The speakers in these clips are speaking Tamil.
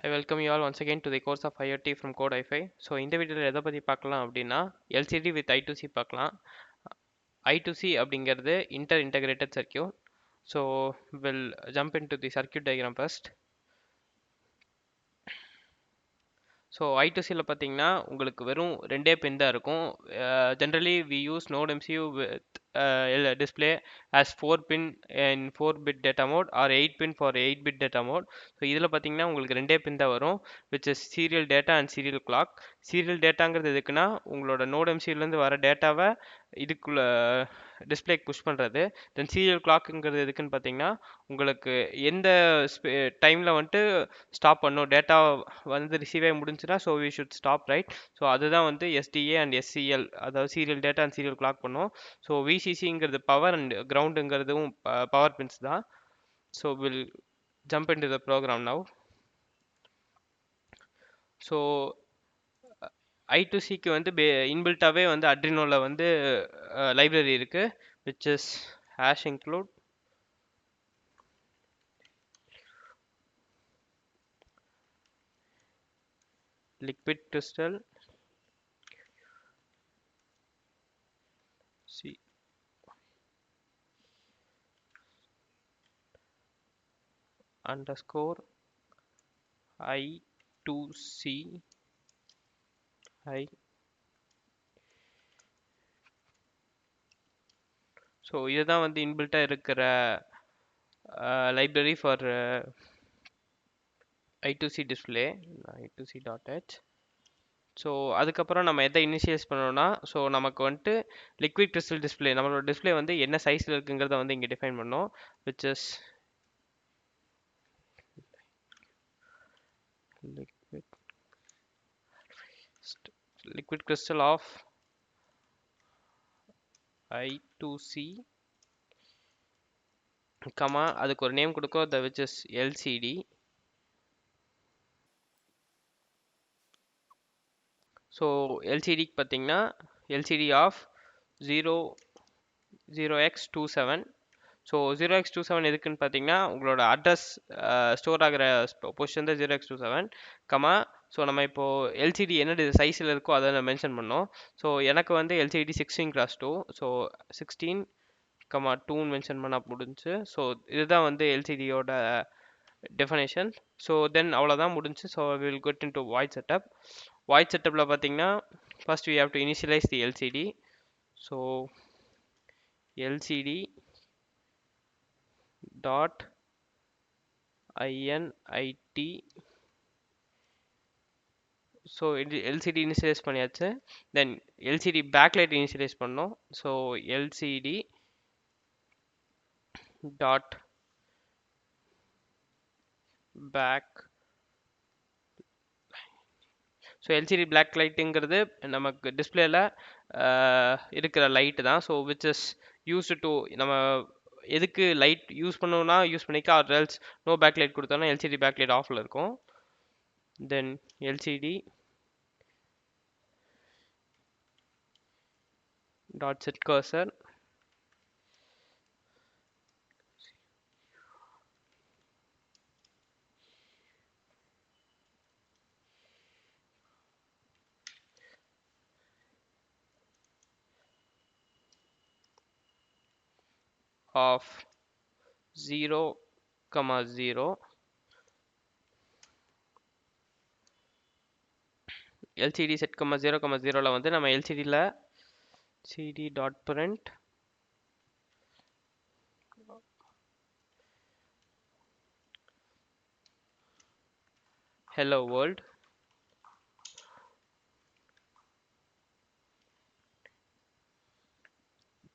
I welcome you all once again to the course of IoT from Code i5. So இந்த வீடியோவில் எதை பற்றி பார்க்கலாம் அப்படின்னா எல்சிடி வித் I2C பார்க்கலாம். I2C அப்படிங்கிறது integrated circuit. So will jump into the circuit diagram first. So I2Cயில் பார்த்தீங்கன்னா உங்களுக்கு வெறும் ரெண்டே பின் தான் இருக்கும். Generally we use node MCU with display as 4 pin in 4 bit data mode or 8 pin for 8 bit data mode. So இதில் பார்த்தீங்கன்னா உங்களுக்கு ரெண்டே பின் தான் வரும், which is serial data and serial clock. serial டேட்டாங்கிறது எதுக்குன்னா உங்களோட நோட் MCUலேருந்து வர டேட்டாவை இதுக்குள்ள டிஸ்பிளேக்கு புஷ் பண்ணுறது. தென் சீரியல் கிளாக்குங்கிறது எதுக்குன்னு பார்த்தீங்கன்னா உங்களுக்கு எந்த டைமில் வந்துட்டு ஸ்டாப் பண்ணும், டேட்டா வந்து ரிசீவே முடிஞ்சுன்னா so we should stop, right? So அதுதான் வந்து SDA அண்ட் SCL, அதாவது serial data and serial clock பண்ணும். ஸோ VCCங்கிறது பவர் அண்ட் கிரவுண்டுங்கிறதும் பவர் பின்ஸ் தான். So will jump into the program now. So I2Cக்கு வந்து இன்பில்ட்டாகவே வந்து அட்ரினோவில் வந்து லைப்ரரி இருக்குது, which is hash include liquid crystal C underscore I2C I. So இதுதான் வந்து இன்பில்ட்டாக இருக்கிற library for I2C display, I2C.h. So அதுக்கப்புறம் நம்ம எதை இனிஷியலைஸ் பண்ணோம்னா, ஸோ நமக்கு வந்துட்டு லிக்விட் கிறிஸ்டல் டிஸ்பிளே, நம்மளோட டிஸ்பிளே வந்து என்ன சைஸில் இருக்குங்கிறத வந்து இங்கே டிஃபைன் பண்ணோம், which is liquid crystal of I2C, comma அதுக்கு ஒரு நேம் கொடுக்கும், the which is LCD. So எல்சிடிக்கு பார்த்தீங்கன்னா LCD of 0x27. So 0x27 எதுக்குன்னு பார்த்தீங்கன்னா உங்களோட அட்ரஸ் ஸ்டோர் ஆகிற பொசிஷன் தான் 0x27, கமா. ஸோ நம்ம இப்போது எல்சிடி என்ன சைஸில் இருக்கோ அதை நான் மென்ஷன் பண்ணோம். ஸோ எனக்கு வந்து எல்சிடி 16x2, ஸோ 16 கமா 2ன்னு மென்ஷன் பண்ணால் முடிஞ்சு. ஸோ இதுதான் வந்து எல்சிடியோட டெஃபனேஷன். ஸோ தென் அவ்வளோதான் முடிஞ்சு. So will get into void setup. Void செட்டப்பில் பார்த்தீங்கன்னா first we have to initialize the LCD. So LCD dot init. So இது LCD இனிஷியலைஸ் பண்ணியாச்சு. தென் LCD பேக்லைட் இனிஷியலைஸ் பண்ணோம். So LCD dot back. So LCD black லைட்டுங்கிறது நமக்கு டிஸ்பிளேல இருக்கிற லைட்டு தான். So which is used to, நம்ம எதுக்கு லைட் யூஸ் பண்ணோம்னா யூஸ் பண்ணிக்க, or else no back light கொடுத்தோம்னா எல்சிடி பேக் லைட் ஆஃபில் இருக்கும். Then LCD dot set cursor of 0,0. LCD set 0,0ல வந்து நம்ம LCDல CD dot print hello world.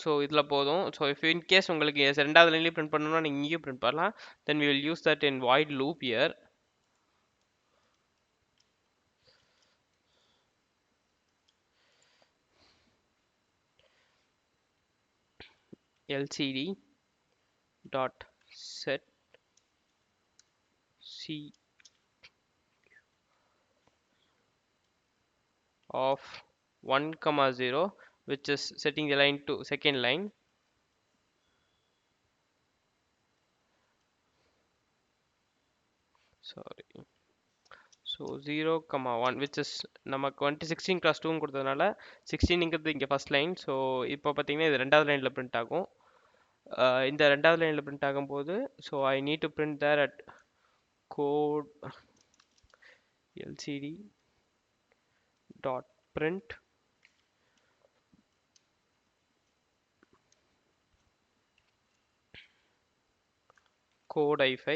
So இதில் போதும். ஸோ இஃப் இன்கேஸ் உங்களுக்கு ரெண்டாவது லைன்லேயும் பிரிண்ட் பண்ணணும்னா நீங்கள் இங்கேயும் பிரிண்ட் பண்ணலாம். Then we will use that in void loop here. LCD dot set C of 1,0, which is setting the line to second line. Sorry. So 0,1 which is நமக்கு வந்துட்டு 16x2 கொடுத்ததுனால 16ங்கிறது இங்கே ஃபர்ஸ்ட் லைன். ஸோ இப்போ பார்த்தீங்கன்னா இது ரெண்டாவது லைனில் பிரிண்ட் ஆகும். இந்த ரெண்டாவது லைனில் பிரிண்ட் ஆகும்போது so I need to print there at code lcd dot print code i5.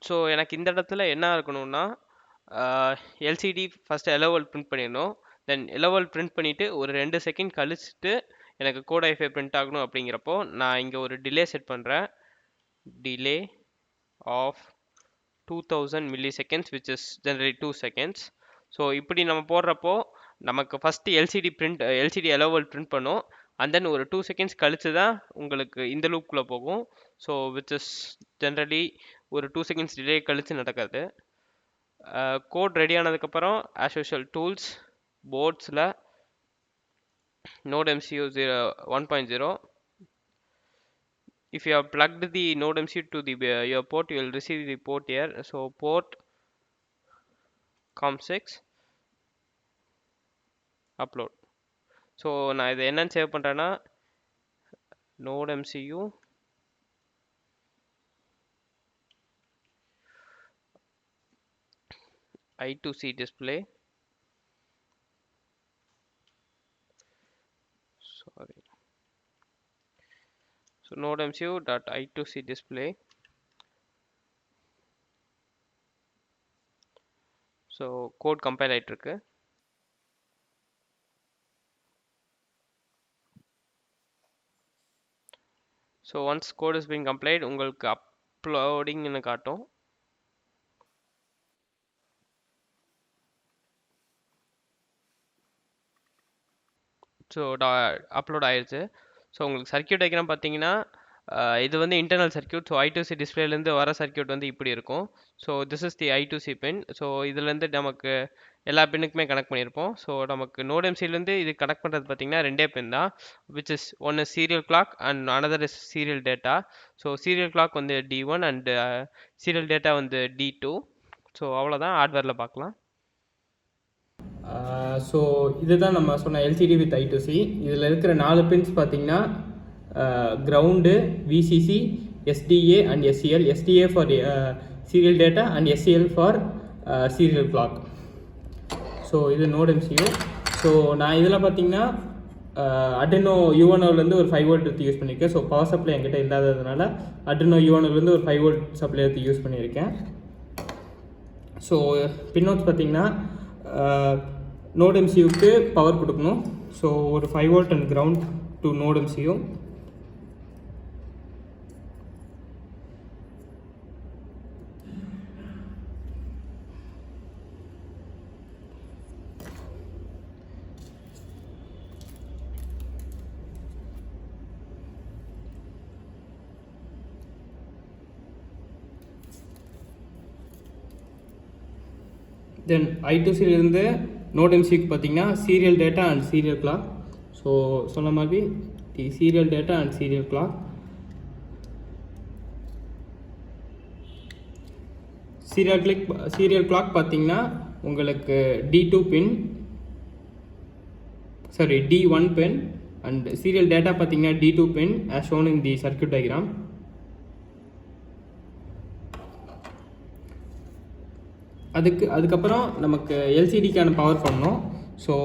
So எனக்கு இந்த இடத்துல என்ன இருக்கணும்னா எல்சிடி ஃபஸ்ட்டு எலோவல் பிரிண்ட் பண்ணிடணும். தென் எலோவல் பிரிண்ட் பண்ணிவிட்டு ஒரு 2 செகண்ட் கழிச்சுட்டு எனக்கு கோட் i5 பிரிண்ட் ஆகணும். அப்படிங்கிறப்போ நான் இங்கே ஒரு டிலே செட் பண்ணுறேன். Delay of 2000 milliseconds which is generally 2 seconds. So இப்படி நம்ம போடுறப்போ நமக்கு ஃபஸ்ட்டு எல்சிடி எலோவல் பிரிண்ட் பண்ணும். அண்ட் தென் ஒரு 2 செகண்ட்ஸ் கழிச்சு தான் உங்களுக்கு இந்த லூப்குள்ளே போகும். ஸோ விச் இஸ் ஜென்ரலி ஒரு 2 செகண்ட்ஸ் டிலே கழிச்சு நடக்காது. கோட் ரெடி ஆனதுக்கப்புறம் ஆஸ் யூஷுவல் டூல்ஸ் போர்ட்ஸில் node MCU 1.0. if you have plugged the node MCU to the your port, you will receive the port here. So port com6 upload. So நான் இதை என்னன்னு சேவ் பண்ணுறேன்னா node MCU I2C display. Sorry. So node MCU dot I2C display. So code compile ஆயிட்டு இருக்கு. So once code is being compiled உங்களுக்கு அப்லோடிங்னு காட்டும். ஸோ அப்லோட் ஆயிடுச்சு. ஸோ உங்களுக்கு சர்க்கியூட் டயக்ராம் பார்த்தீங்கன்னா இது வந்து இன்டர்னல் சர்க்கியூட். ஸோ I2C டிஸ்பிளேலேருந்து வர சர்க்கியூட் வந்து இப்படி இருக்கும். So this is the I2C pin. So இதுலேருந்து நமக்கு எல்லா பின்னுக்குமே கனெக்ட் பண்ணியிருப்போம். ஸோ நமக்கு நோட் MCலேருந்து இது கனெக்ட் பண்ணுறது பார்த்தீங்கன்னா 2 பின் தான். Which is one is serial clock and another is serial data. So serial clock வந்து D1 அண்ட் சீரியல் டேட்டா வந்து D2. ஸோ அவ்வளோதான், ஹார்ட்வேரில் பார்க்கலாம். ஸோ இதுதான் நம்ம சொன்ன எல்சிடி வித் I2C. இதில் இருக்கிற 4 பின்ஸ் பார்த்தீங்கன்னா ground, VCC, SDA and SCL. SDA for serial data and SCL for serial clock. So இது நோட் MCU. ஸோ நான் இதில் பார்த்தீங்கன்னா Arduino UNO-லேருந்து ஒரு 5 வோல்ட் எடுத்து யூஸ் பண்ணியிருக்கேன். ஸோ பவர் சப்ளை என்கிட்ட இல்லாததுனால Arduino UNO-லேருந்து ஒரு 5 வோல்ட் சப்ளை எடுத்து யூஸ் பண்ணியிருக்கேன். ஸோ பின்னோட்ஸ் பார்த்தீங்கன்னா நோட் MCUக்கு பவர் கொடுக்கணும். ஸோ ஒரு 5 volt and ground to node MCU. Then I2Cலேருந்து நோட் MCUக்கு பார்த்தீங்கன்னா serial data and serial clock. So சொன்ன மாதிரி the serial data and serial clock. Serial clock பார்த்தீங்கன்னா உங்களுக்கு D2 pin, sorry D1 pin, and serial data பார்த்தீங்கன்னா D2 bin as shown in the circuit diagram. அதுக்கப்புறம் நமக்கு எல்சிடிக்கான பவர் பண்ணணும். ஸோ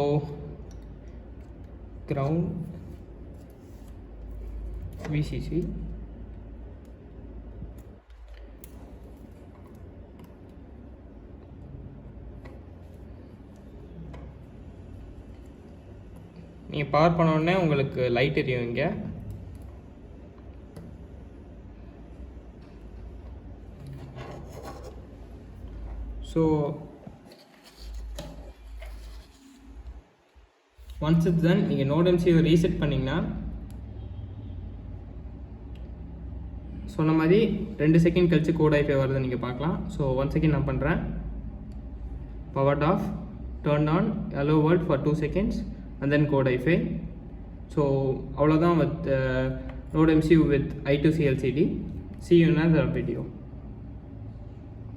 கிரவுண்ட், VCC, நீங்கள் பவர் பண்ண உடனே உங்களுக்கு லைட் எரியும் இங்கே. ஸோ ஒன்ஸ் இட்ஸ் டன், நீங்கள் நோட் MCU ரீசெட் பண்ணிங்கன்னா சொன்ன மாதிரி 2 செகண்ட் கழிச்சு கோட் I5 வருது நீங்கள் பார்க்கலாம். ஸோ 1 செகண்ட் நான் பண்ணுறேன். Powered off, turn on, allow world for 2 seconds and then code I5. So அவ்வளோதான் with node MCU with I2C LCD. See you in another video.